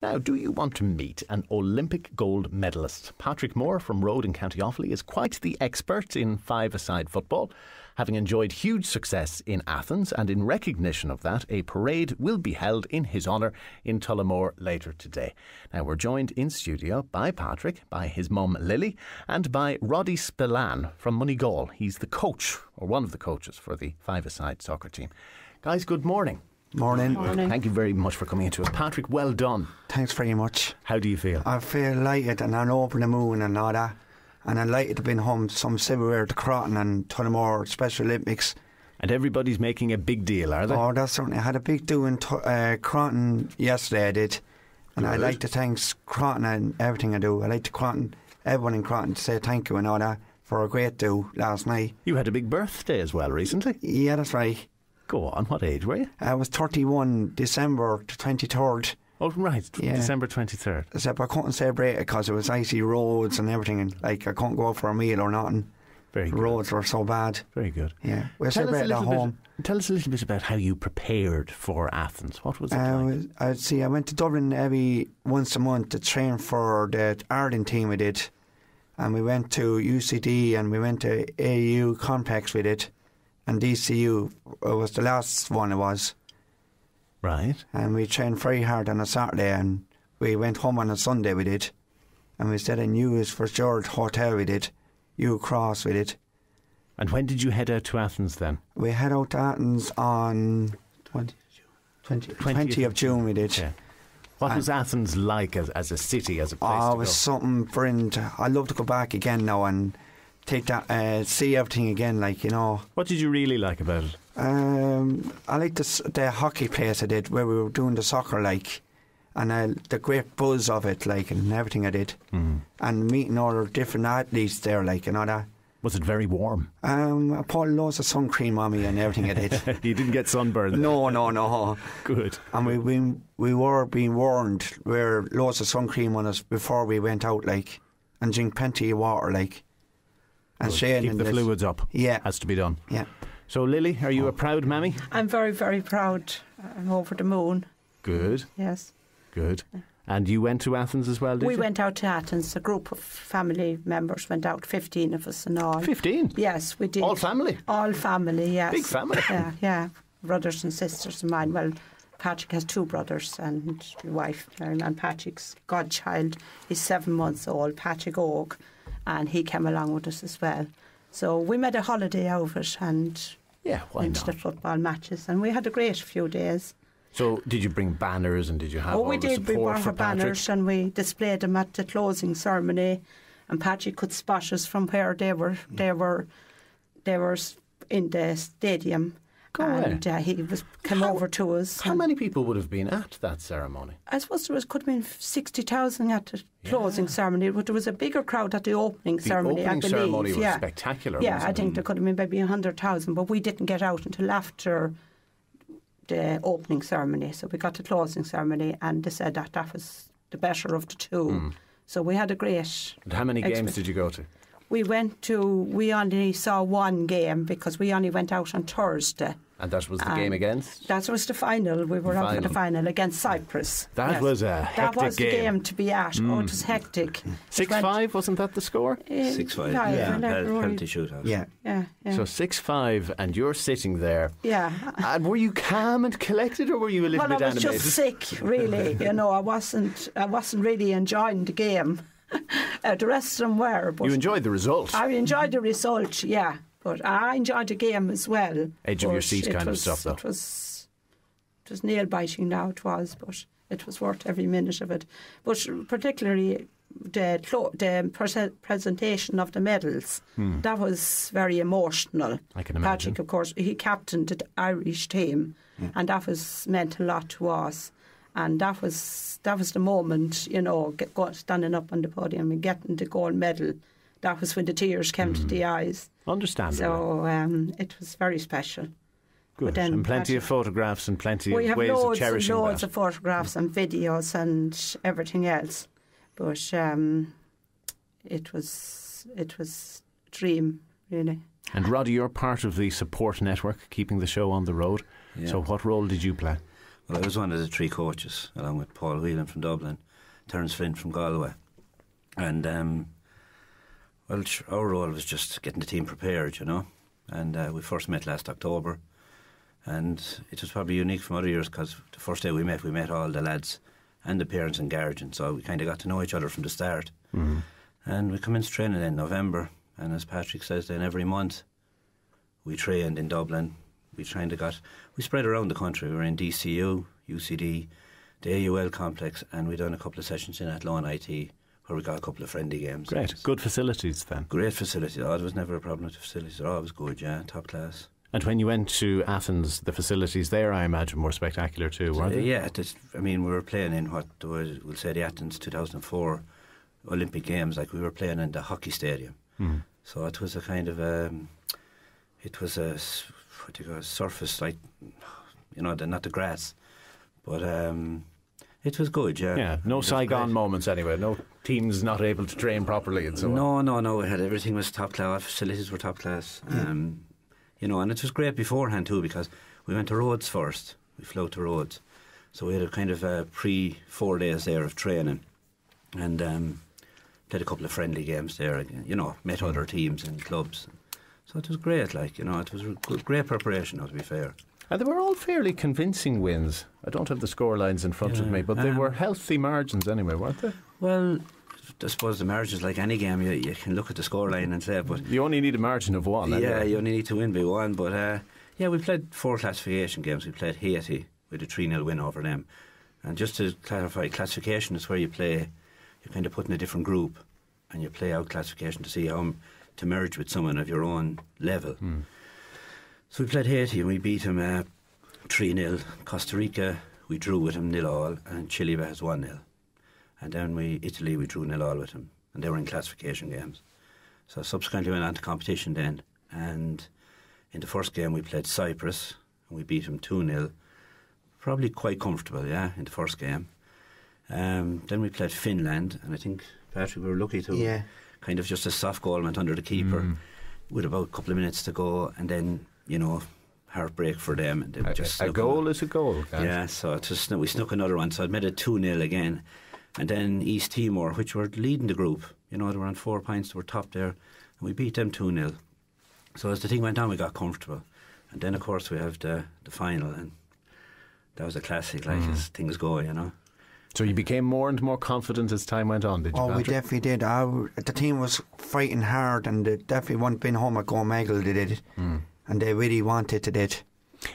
Now, do you want to meet an Olympic gold medalist? Patrick Moore from Rhode in County Offaly is quite the expert in five-a-side football, having enjoyed huge success in Athens, and in recognition of that, a parade will be held in his honour in Tullamore later today. Now, we're joined in studio by Patrick, by his mum Lily, and by Roddy Spillane from Moneygall. He's the coach, or one of the coaches, for the five-a-side soccer team. Guys, good morning. Morning. Thank you very much for coming into us. Patrick, well done. Thanks very much. How do you feel? I feel elated and I'm over the moon and all that. And I'm delighted to be home some silverware to Croton and Tullamore Special Olympics. And everybody's making a big deal, are they? Oh, that's certainly. I had a big do in Croton yesterday, I did. And I'd like to thank Croton and everything I do. I'd like to Croton, everyone in Croton, to say thank you and all that for a great do last night. You had a big birthday as well recently. Yeah, that's right. Go on, what age were you? I was 31, December 23rd. Oh, right, Yeah. December 23rd. Except I couldn't celebrate it because it was icy roads and everything. And I couldn't go out for a meal or nothing. Very The good. roads were so bad. Very good. Yeah, we celebrated at home. Tell us a little bit about how you prepared for Athens. What was it like? I went to Dublin every once a month to train for the Ireland team we did. And we went to UCD and we went to AU Complex with it. And DCU was the last one it was. Right. And we trained very hard on a Saturday and we went home on a Sunday with it. And we stayed in Hughes for George Hotel with it. Hugh Cross with it. And when did you head out to Athens then? We head out to Athens on 20th of June we did. Yeah. What was Athens like as a city, as a place Oh, to it was go? something brilliant. I'd love to go back again now and take that, see everything again, like, you know. What did you really like about it? I liked the hockey place I did where we were doing the soccer, like, and the great buzz of it, like, and everything I did. And meeting all the different athletes there, like, and all that. Was it very warm? I put loads of sun cream on me and everything I did. You didn't get sunburned? No. Good. And we were being warned, wear loads of sun cream on us before we went out, like, and drink plenty of water, like. And Keep the fluids up. Yeah. Has to be done. Yeah. So, Lily, are you a proud mammy? I'm very, very proud. I'm over the moon. Good. Yes. Good. And you went to Athens as well, did We you? went out to Athens. A group of family members went out, 15 of us and all. 15? Yes, we did. All family? All family, yes. Big family. Yeah. Brothers and sisters of mine. Well, Patrick has two brothers and my wife, Mary, and Patrick's godchild is 7 months old, Patrick Oak, and he came along with us as well. So we made a holiday out of it and Yeah, why went to not? the football matches, and we had a great few days. So, did you bring banners and did you have all we the did. We support brought for our banners Patrick? and we displayed them at the closing ceremony, and Patrick could spot us from where they were in the stadium. Go and away. He came over to us. How and many people would have been at that ceremony? I suppose could have been 60,000 at the closing ceremony, but there was a bigger crowd at the opening ceremony. The opening I believe. ceremony was yeah. spectacular. Yeah, wasn't I it? think there could have been maybe 100,000, but we didn't get out until after the opening ceremony. So we got the closing ceremony, and they said that was the better of the two. So we had a great. And how many games experience. did you go to? We only saw one game because we only went out on Thursday. And that was the game against? That was the final. We were out for the final against Cyprus. That was a hectic That was the game. game to be at. Oh, it was hectic. 6-5, wasn't that the score? 6-5. Yeah, Penalty shootout. Yeah. Yeah. So 6-5, and you're sitting there. Yeah. And were you calm and collected, or were you a little Well, bit I was animated? just sick, really. I wasn't really enjoying the game. The rest of them were. But You enjoyed the result. I enjoyed the result, yeah. But I enjoyed the game as well. Edge of your But seat kind of stuff, though. It was nail biting now, it was, but it was worth every minute of it. But particularly the presentation of the medals, that was very emotional. I can imagine. Patrick, of course, he captained the Irish team, and that meant a lot to us. And that was the moment, standing up on the podium and getting the gold medal. That was when the tears came to the eyes. Understandable. So it was very special. Good. then And plenty of Patrick- photographs and plenty We of have ways of loads cherishing and loads that. of photographs and videos and everything else. But it was a dream, really. And Roddy, you're part of the support network keeping the show on the road. Yeah. So what role did you play? Well, I was one of the 3 coaches, along with Paul Whelan from Dublin, Terence Flint from Galway. And, our role was just getting the team prepared, you know. And we first met last October. And it was probably unique from other years because the first day we met all the lads and the parents and guardians. So we kind of got to know each other from the start. Mm-hmm. And we come into training in November. And as Patrick says, then every month we trained in Dublin. We spread around the country. We were in DCU, UCD, the AUL complex, and we done a couple of sessions in Athlone IT where we got a couple of friendly games. Great. Good facilities then. Great facilities. Oh, there was never a problem with the facilities. They're always good, yeah, top class. And when you went to Athens, the facilities there, I imagine, were spectacular too, weren't they? Yeah, we were playing in what was, we'll say, the Athens 2004 Olympic Games. Like, we were playing in the hockey stadium. Mm. So it was a kind of it was a surface, like, you know, not the grass, but it was good, yeah. Yeah, no Saigon moments anyway. No teams not able to train properly and so on. No. We had everything was top class. Our facilities were top class. You know, and it was great beforehand too because we went to Rhodes first. We flew to Rhodes, so we had a kind of pre-4 days there of training, and played a couple of friendly games there. You know, met other teams and clubs. So it was great, like, you know, it was a great preparation, to be fair. And they were all fairly convincing wins. I don't have the score lines in front of me, but they were healthy margins anyway, weren't they? Well, I suppose the margins, like any game, you can look at the scoreline and say, but you only need a margin of 1. Yeah, anyway. You only need to win by 1. But yeah, we played 4 classification games. We played Haiti with a 3-0 win over them. And just to clarify, classification is where you play, you're kind of put in a different group, and you play out classification to see how to merge with someone of your own level. So we played Haiti and we beat him 3-0. Costa Rica, we drew with him 0-0, and Chile has 1-0. And then Italy, we drew 0-0 with them, and they were in classification games. So subsequently went on to competition then, and in the first game we played Cyprus, and we beat them 2-0. Probably quite comfortable, yeah, in the first game. Then we played Finland, and I think, Patrick, we were lucky to kind of just a soft goal went under the keeper with about a couple of minutes to go, and then, you know, heartbreak for them. And they were just a goal is a goal, guys. Yeah, so we snuck another one, so it made it 2-0 again. And then East Timor, which were leading the group, you know, they were on 4 points, they were top there, and we beat them 2-0. So as the thing went on, we got comfortable. And then, of course, we have the final, and that was a classic, like, as things go, you know. So you became more and more confident as time went on, did you, Patrick? We definitely did. The team was fighting hard, and they definitely wanted to be home at Moneygall, they did. And they really wanted to do it.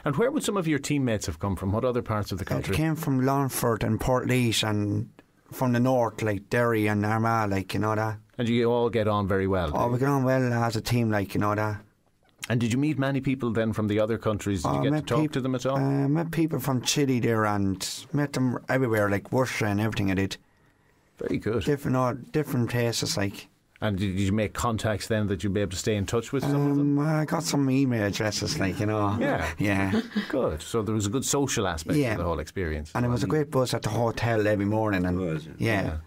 And where would some of your teammates have come from? What other parts of the country? They came from Longford and Portleat, and from the north, like Derry and Armagh, like, you know that. And you all get on very well? Oh, we get on well as a team, like, you know that. And did you meet many people then from the other countries? Did you get to talk to them at all? I met people from Chile there, and met them everywhere, like Worcester and everything I did. Very good. Different places, like. And did you make contacts then that you'd be able to stay in touch with some of them? I got some email addresses, like, you know. Yeah. Good. So there was a good social aspect to the whole experience. And it was a great buzz at the hotel every morning. And it was, yeah.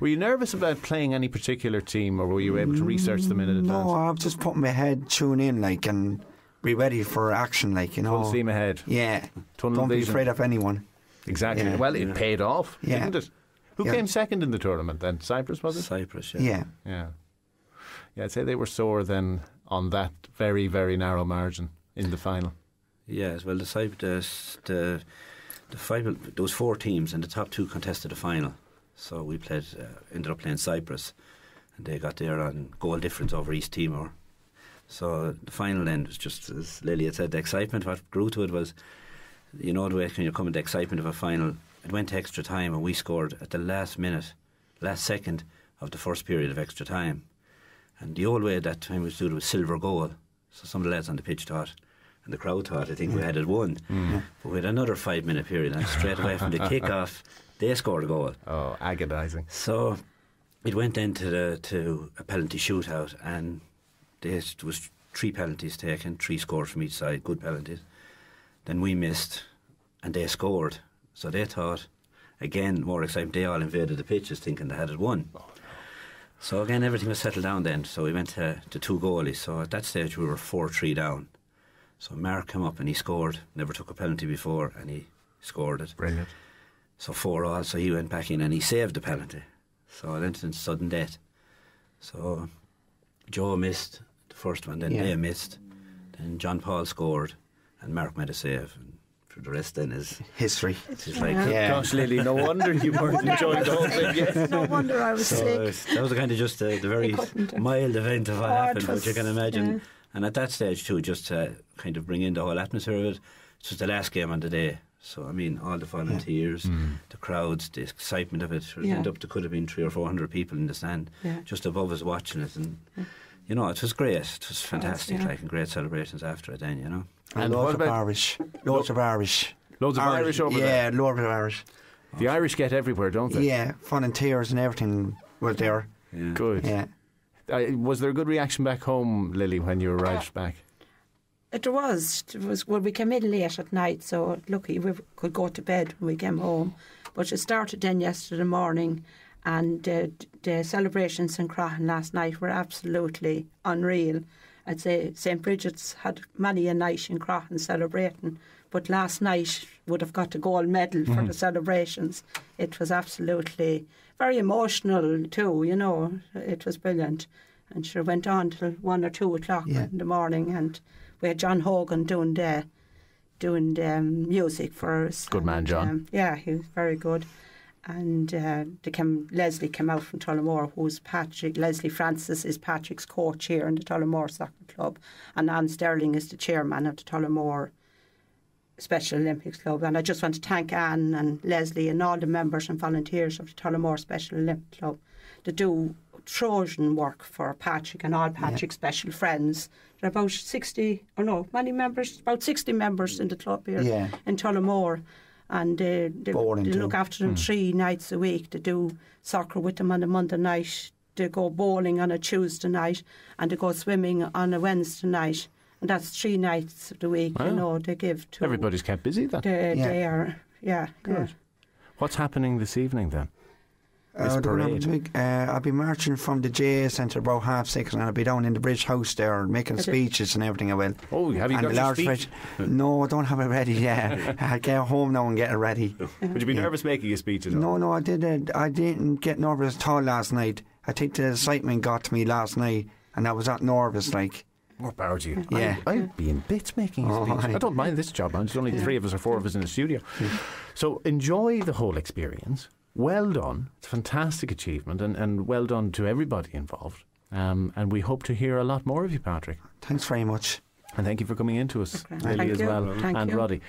Were you nervous about playing any particular team, or were you able to research them in advance? No, I was just putting my head, tune in, like, and be ready for action, like, you know. Full steam ahead. Yeah. Tunnel Don't vision. be afraid of anyone. Exactly. Yeah. Well, it paid off, didn't it? Who came second in the tournament then? Cyprus, was it? Cyprus, Yeah. Yeah, I'd say they were sore then on that very, very narrow margin in the final. Yes, well, the final, there was 4 teams, and the top 2 contested the final. So we ended up playing Cyprus, and they got there on goal difference over East Timor. So the final end was just, as Lily had said, the excitement. What grew to it was, you know, the way when you come in the excitement of a final, it went to extra time, and we scored at the last second of the first period of extra time. And the old way at that time was to do it with silver goal. So some of the lads on the pitch thought, and the crowd thought, I think we had it won. But we had another 5-minute period, and straight away from the kick-off, they scored a goal. Oh, agonising. So it went then to a penalty shootout, and there was 3 penalties taken, 3 scored from each side, good penalties. Then we missed, and they scored. So they thought, again, more excitement, they all invaded the pitches thinking they had it won. So again, everything was settled down then. So we went to 2 goalies. So at that stage, we were 4-3 down. So Mark came up and he scored. Never took a penalty before, and he scored it. Brilliant. So 4-4, so he went back in and he saved the penalty. So it ended in sudden death. So Joe missed the first one, then they missed. Then John Paul scored and Mark made a save. And for the rest then is history. It's like, Gosh, Lily, no wonder you weren't enjoying the whole thing. Yes. No wonder I was sick. That was kind of just the very mild event of what happened, which you can imagine. Yeah. And at that stage too, just to kind of bring in the whole atmosphere of it, it was the last game on the day. So, I mean, all the volunteers, the crowds, the excitement of it. There could have been 300 or 400 people in the stand just above us watching it. And, you know, it was great. It was fantastic, like, and great celebrations after it then, you know. And loads of Irish. Loads of Irish. Loads of Irish over there? Yeah, loads of Irish. The Irish get everywhere, don't they? Yeah, volunteers and everything were there. Yeah. Good. Yeah. Was there a good reaction back home, Lily, when you arrived back? There was. Well, we came in late at night, so lucky we could go to bed when we came home. But it started then yesterday morning, and the celebrations in Croghan last night were absolutely unreal. I'd say St. Bridget's had many a night in Croghan celebrating, but last night would have got a gold medal for the celebrations. It was absolutely very emotional too, you know. It was brilliant. And sure went on till 1 or 2 o'clock in the morning, and we had John Hogan doing the music for us. Good man, John. He was very good. And Leslie came out from Tullamore, who's Leslie Francis is Patrick's coach here in the Tullamore Soccer Club, and Anne Sterling is the chairman of the Tullamore Special Olympics Club. And I just want to thank Anne and Leslie and all the members and volunteers of the Tullamore Special Olympics Club that do Trojan work for Patrick and all Patrick's special friends. There are about 60, or no, many members, about 60 members in the club here in Tullamore. And they look after them 3 nights a week. They do soccer with them on a Monday night. They go bowling on a Tuesday night, and they go swimming on a Wednesday night. And that's 3 nights of the week, you know, they give to... Everybody's kept busy then. They are, Good. What's happening this evening then? I'll be marching from the GA Centre about 6:30, and I'll be down in the Bridge House there making speeches and everything. I will. Oh, have you got your speech? No, I don't have it ready yet. I'll get home now and get it ready. Would you be nervous making a speech at all? No, I didn't get nervous at all last night. I think the excitement got to me last night, and I was that nervous, like. More power to you. Yeah. I'd be in bits making a speech. I don't mind this job. There's only 3 of us or 4 of us in the studio. So enjoy the whole experience. Well done. It's a fantastic achievement, and well done to everybody involved. And we hope to hear a lot more of you, Patrick. Thanks very much. And thank you for coming in to us, Lily, as well, Thank and you. Roddy.